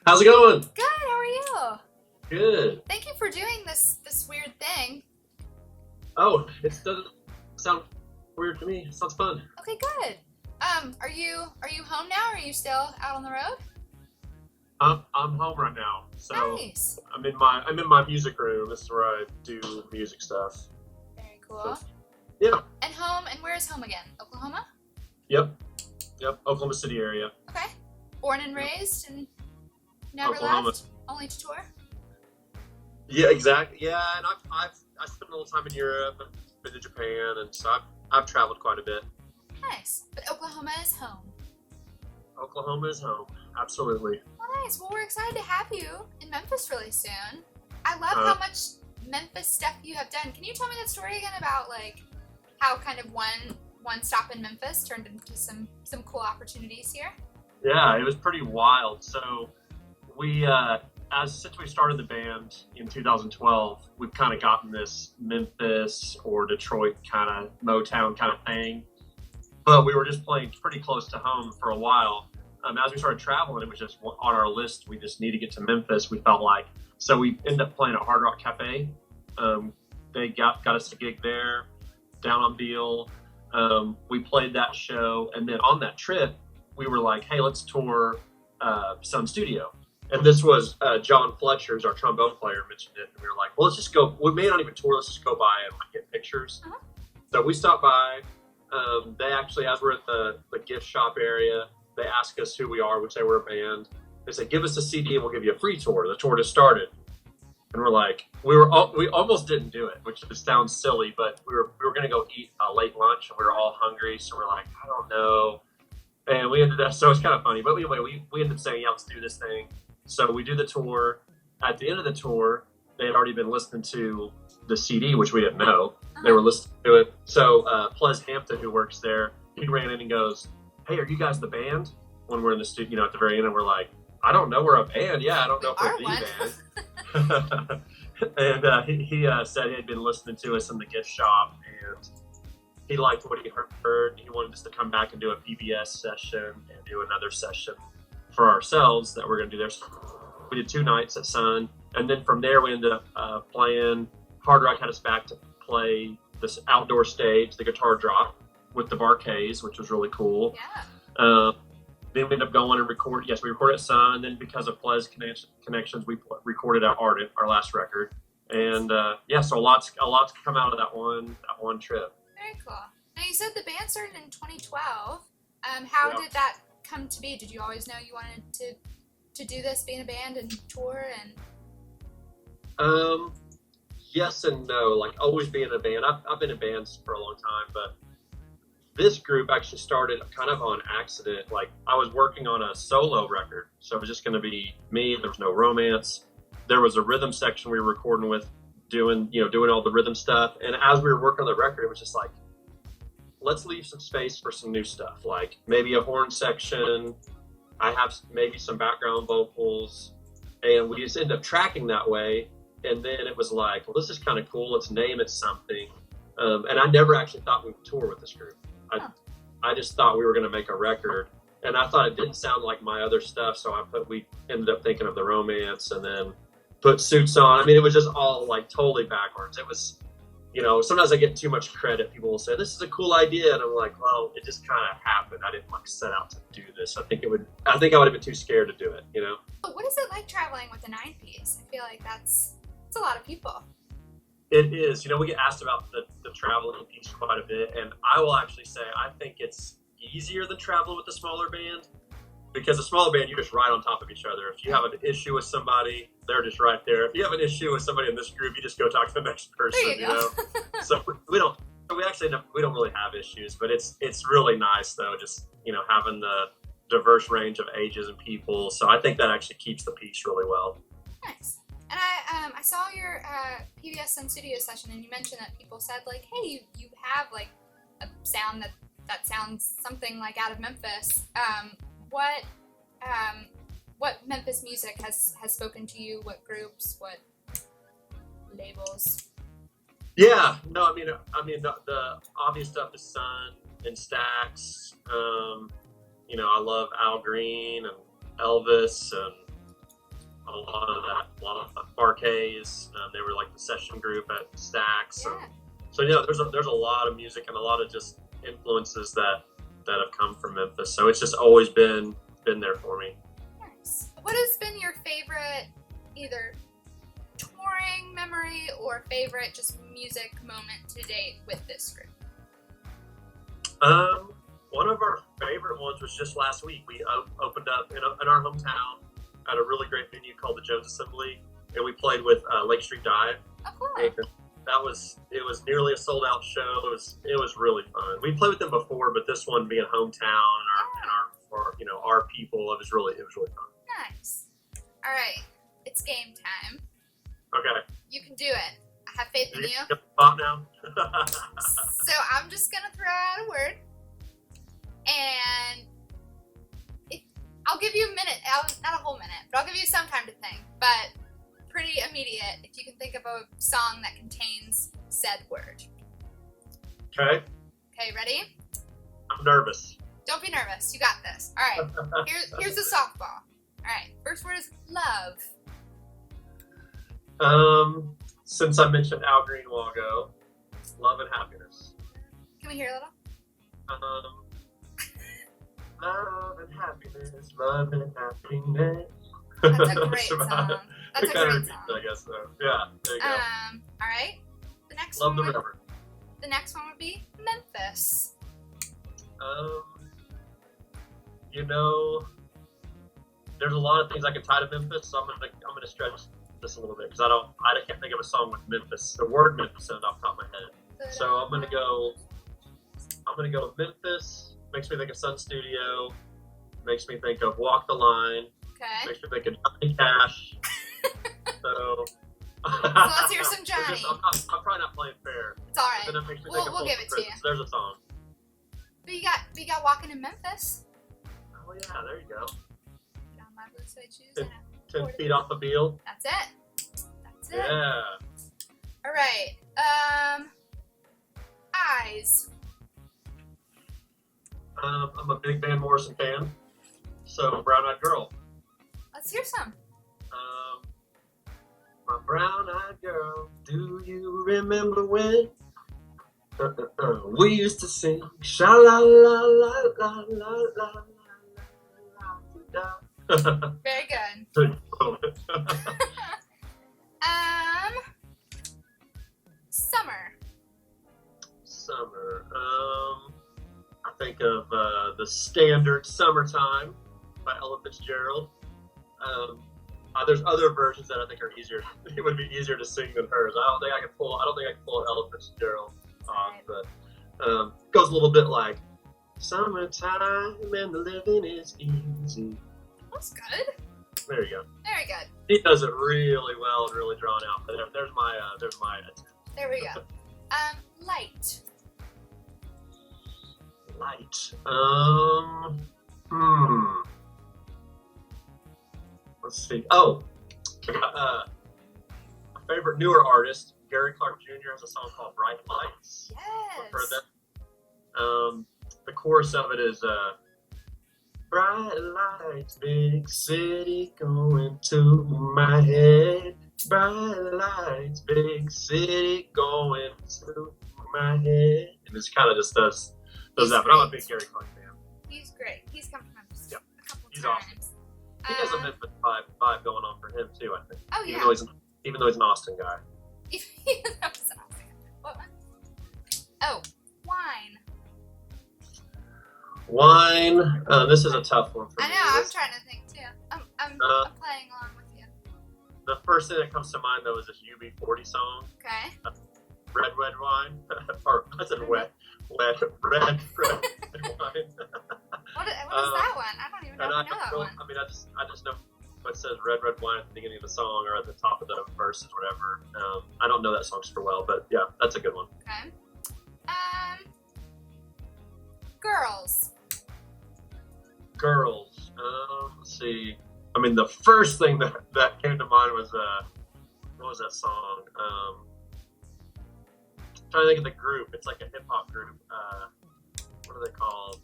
How's it going? Good, how are you? Good. Thank you for doing this weird thing. Oh, it doesn't sound weird to me. It sounds fun. Okay, good. Are you home now or are you still out on the road? I'm home right now, so Nice. I'm in my music room. This is where I do music stuff. Very So cool. yeah, And home, and where is home again? Oklahoma? yep, yep. Oklahoma City area. Okay. Born and Yep. raised and never Oklahoma. left? Only to tour? Yeah, exactly. Yeah, and I spent a little time in Europe and been to Japan, and so I've traveled quite a bit. Nice. But Oklahoma is home. Oklahoma is home. Absolutely. Well, nice. Well, we're excited to have you in Memphis really soon. I love Uh, how much Memphis stuff you have done. Can you tell me that story again about like how kind of one stop in Memphis turned into some cool opportunities here? yeah, it was pretty wild. So we since we started the band in 2012, we've kind of gotten this Memphis or Detroit kind of Motown kind of thing, but we were just playing pretty close to home for a while. As we started traveling, it was just on our list. We just need to get to Memphis. We felt like, so we ended up playing at Hard Rock Cafe. They got us a gig there down on Beale. We played that show, and then on that trip we were like, hey, let's tour Sun Studio. And this was John Fletcher's, our trombone player, mentioned it. And we were like, well, let's just go. We may not even tour. Let's just go by and like, get pictures. Uh-huh. So we stopped by. They actually, as we're at the gift shop area, they asked us who we are, which they were a band. They said, give us a CD and we'll give you a free tour. The tour just started. And we're like, we almost didn't do it, which just sounds silly, but we were going to go eat a late lunch and we were all hungry. So we're like, I don't know. And we ended up, so it's kind of funny. But anyway, we ended up saying, yeah, let's do this thing. So we do the tour. At the end of the tour, they had already been listening to the CD, which we didn't know. They were listening to it. So Ples Hampton, who works there, he ran in and goes, hey, are you guys the band? When we're in the studio, at the very end, and we're like, I don't know, we're a band. Yeah, I don't know if we're the band. And he said he had been listening to us in the gift shop, and he liked what he heard. He wanted us to come back and do a PBS session and do another session for ourselves that we're going to do there. So we did 2 nights at Sun, and then from there we ended up playing. Hard Rock had us back to play this outdoor stage, the Guitar Drop, with the Barcays, which was really cool. Yeah. Then we ended up going and record. Yes, we recorded at Sun. Then because of Ples connections, we recorded at Ardent, our last record. And so a lot's come out of that one trip. Very cool. Now you said the band started in 2012. How Yeah. did that come to be? Did you always know you wanted to do this, be in a band and tour and? Yes and no. Like always being in a band. I've been in bands for a long time, but this group actually started kind of on accident. Like I was working on a solo record, so it was just going to be me. There was no romance. There was a rhythm section we were recording with, doing all the rhythm stuff. And as we were working on the record, it was just like, let's leave some space for some new stuff. Like maybe a horn section. I have maybe some background vocals, and we just end up tracking that way. And then it was like, well, this is kind of cool. Let's name it something. And I never actually thought we would tour with this group. I just thought we were going to make a record, and I thought it didn't sound like my other stuff. So we ended up thinking of the romance, and then put Suits on. I mean, it was just all like totally backwards. It was, sometimes I get too much credit. People will say, this is a cool idea. And I'm like, well, it just kind of happened. I didn't like set out to do this. I think I would have been too scared to do it, What is it like traveling with a 9-piece? I feel like that's a lot of people. It is. We get asked about the traveling piece quite a bit, and I will actually say I think it's easier than traveling with a smaller band, because a smaller band, you're just right on top of each other. If you have an issue with somebody, they're just right there. If you have an issue with somebody in this group, you just go talk to the next person. There you go. So we don't really have issues, but it's really nice though, just having the diverse range of ages and people. So I think that actually keeps the piece really well. Nice. And I saw your PBS Sun Studio session, and you mentioned that people said like, hey, you have like a sound that sounds something like out of Memphis. What Memphis music has spoken to you? What groups? What labels? Yeah, no, I mean the obvious stuff is Sun and Stax. I love Al Green and Elvis and a lot of that, a lot of Barkays. They were like the session group at Stax. Yeah. So yeah, there's a lot of music and a lot of just influences that have come from Memphis. So it's just always been there for me. Nice. What has been your favorite either touring memory or favorite just music moment to date with this group? One of our favorite ones was just last week. We opened up in our hometown at a really great venue called the Jones Assembly, and we played with Lake Street Dive. Oh, cool. And it was nearly a sold out show. It was really fun. We played with them before, but this one being hometown and our people, it was really fun. Nice. All right, it's game time. Okay. You can do it. I have faith in you. Get the spot now. So I'm just gonna throw out a word, and I'll give you a minute. Not a whole minute, but I'll give you some time to think. But pretty immediate if you can think of a song that contains said word. Okay. Okay, ready? I'm nervous. Don't be nervous. You got this. All right. Here's the softball. All right. First word is love. Since I mentioned Al Green a while ago, love and happiness. Can we hear a little? Love and happiness, love and happiness. That's a great song. That's a great song. I guess so. Yeah, there you go. All right. The next Love one. the river. The next one would be Memphis. There's a lot of things I can tie to Memphis, so I'm gonna stretch this a little bit because I can't think of a song with Memphis. The word Memphis sounds off the top of my head. So I'm gonna go Memphis. Makes me think of Sun Studio. Makes me think of Walk the Line. Okay. Makes me think of Johnny Cash. So let's hear some Johnny. I'm probably not playing fair. It's all right. But it makes me We'll think of give it to you. There's a song. But we got Walking in Memphis. Oh yeah, there you go. Put on my blue suede shoes. 10 feet off the field. That's it. That's it. Yeah. All right. Eyes. I'm a big Van Morrison fan. So Brown Eyed Girl. Let's hear some. My brown eyed girl, do you remember when we used to sing sha la la la la la la la la. Very good. Summer. I think of the standard "Summertime" by Ella Fitzgerald. There's other versions that I think are easier. It would be easier to sing than hers. I don't think I can pull Ella Fitzgerald off, but goes a little bit like "Summertime and the living is easy." That's good. There you go. Very good. He does it really well and really drawn out. But there's my attempt. There we go. Light. Light. Let's see. Oh, my favorite newer artist, Gary Clark Jr. has a song called "Bright Lights." Yes. For that, the chorus of it is "Bright lights, big city going to my head. Bright lights, big city going to my head." And it's kind of just does that. But I'm a big Gary Clark fan. He's great. He's come from Memphis a couple He's times. awesome. He has a Memphis vibe going on for him too, I think. Oh yeah. Even though he's an Austin guy. That was an Austin. What one? Oh, wine. Wine. This is a tough one for me. I know. I'm trying to think too. I'm playing along with you. The first thing that comes to mind though is this UB40 song. Okay. Red wine. Or I said red wine. What is that one? I don't even know if I know that one. I mean, I just know it says red wine at the beginning of the song or at the top of the verses, whatever. I don't know that song super well, but yeah, that's a good one. Okay. Girls. Let's see. I mean, the first thing that came to mind was what was that song? I'm trying to think of the group. It's like a hip hop group. What are they called?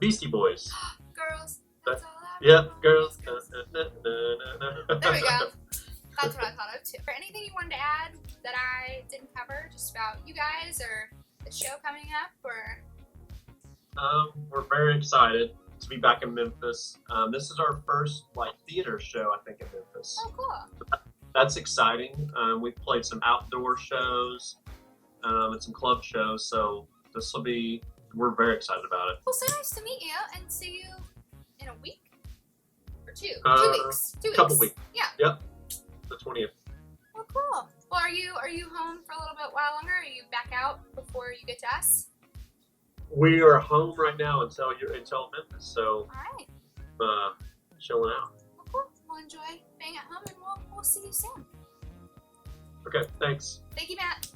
Beastie Boys. Girls. That's all I Yep, want. girls. There we go. That's what I thought of too. Or anything you wanted to add that I didn't cover, just about you guys or the show coming up, or? We're very excited to be back in Memphis. This is our first theater show, I think, in Memphis. Oh, cool. That's exciting. We've played some outdoor shows and some club shows, so we're very excited about it. Well, so nice to meet you and see you in a week or two. 2 weeks. 2 weeks. Couple weeks. Yeah. Yep. The 20th. Well, cool. Well, are you home for a little bit while longer? Or are you back out before you get to us? We are home right now until Memphis, so All right. chilling out. Well, cool. We'll enjoy being at home, and we'll see you soon. Okay, thanks. Thank you, Matt.